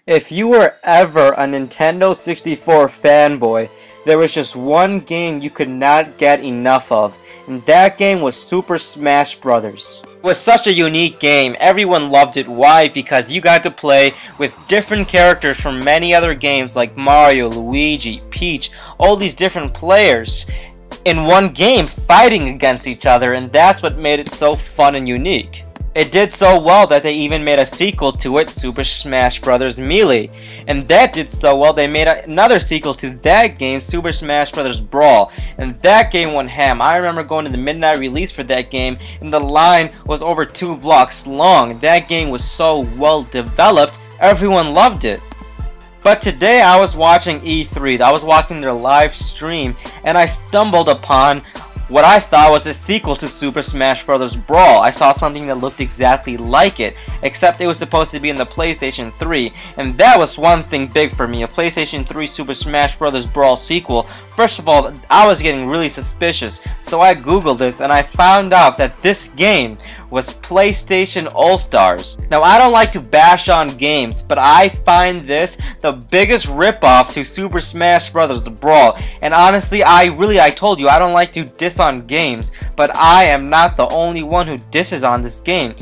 If you were ever a Nintendo 64 fanboy, there was just one game you could not get enough of, and that game was Super Smash Bros. It was such a unique game. Everyone loved it. Why? Because you got to play with different characters from many other games like Mario, Luigi, Peach, all these different players in one game fighting against each other, and that's what made it so fun and unique. It did so well that they even made a sequel to it, Super Smash Bros. Melee. And that did so well they made another sequel to that game, Super Smash Bros. Brawl. And that game went ham. I remember going to the midnight release for that game, and the line was over 2 blocks long. That game was so well developed, everyone loved it. But today I was watching E3, I was watching their live stream, and I stumbled upon what I thought was a sequel to Super Smash Bros. Brawl. I saw something that looked exactly like it, except it was supposed to be in the PlayStation 3, and that was one thing big for me, a PlayStation 3 Super Smash Bros. Brawl sequel. First of all, I was getting really suspicious, so I googled this and I found out that this game was PlayStation All-Stars. Now, I don't like to bash on games, but I find this the biggest ripoff to Super Smash Bros. Brawl. And honestly, I told you, I don't like to diss on games, but I am not the only one who disses on this game.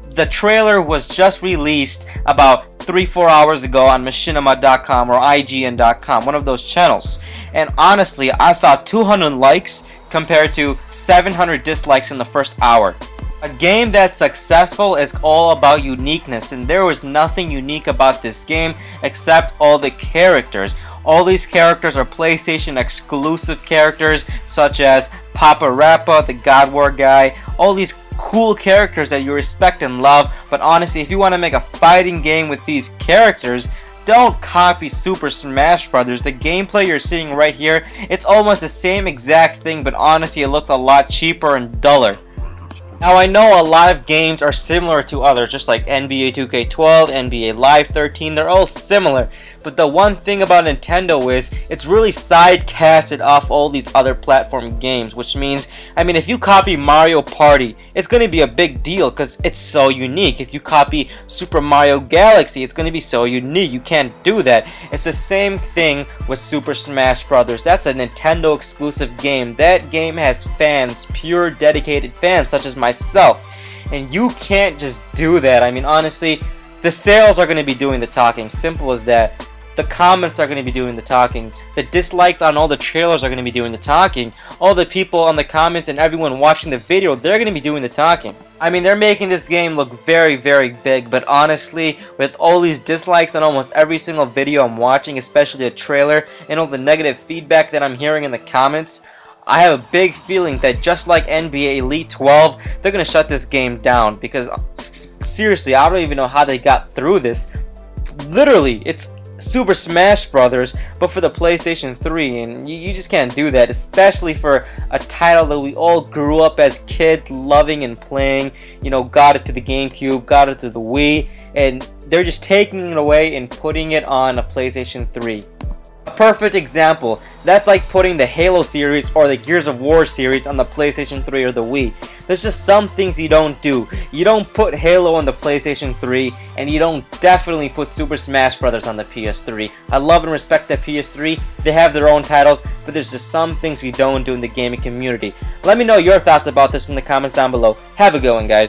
The trailer was just released about 3-4 hours ago on machinima.com or IGN.com, one of those channels. And honestly, I saw 200 likes compared to 700 dislikes in the first hour. A game that's successful is all about uniqueness, and there was nothing unique about this game except all the characters. All these characters are PlayStation exclusive characters, such as Papa Rappa, the God War guy, all these cool characters that you respect and love. But honestly, if you want to make a fighting game with these characters, don't copy Super Smash Bros. The gameplay you're seeing right here, it's almost the same exact thing, but honestly it looks a lot cheaper and duller. Now, I know a lot of games are similar to others, just like NBA 2K12, NBA Live 13, they're all similar. But the one thing about Nintendo is, it's really side-casted off all these other platform games, which means, if you copy Mario Party, it's going to be a big deal because it's so unique. If you copy Super Mario Galaxy, it's going to be so unique. You can't do that. It's the same thing with Super Smash Bros. That's a Nintendo exclusive game. That game has fans, pure dedicated fans, such as myself, and you can't just do that. Honestly, the sales are going to be doing the talking, simple as that. The comments are going to be doing the talking. The dislikes on all the trailers are going to be doing the talking. All the people on the comments and everyone watching the video, they're going to be doing the talking. They're making this game look very, very big, but honestly, with all these dislikes on almost every single video I'm watching, especially the trailer, and all the negative feedback that I'm hearing in the comments, I have a big feeling that just like NBA Elite 12, they're going to shut this game down, because seriously, I don't even know how they got through this. Literally, it's Super Smash Brothers, but for the PlayStation 3, and you just can't do that, especially for a title that we all grew up as kids loving and playing. Got it to the GameCube, got it to the Wii, and they're just taking it away and putting it on a PlayStation 3. A perfect example, that's like putting the Halo series or the Gears of War series on the PlayStation 3 or the Wii. There's just some things you don't do. You don't put Halo on the PlayStation 3, and you don't definitely put Super Smash Bros. On the PS3. I love and respect the PS3, they have their own titles, but there's just some things you don't do in the gaming community. Let me know your thoughts about this in the comments down below. Have a good one, guys.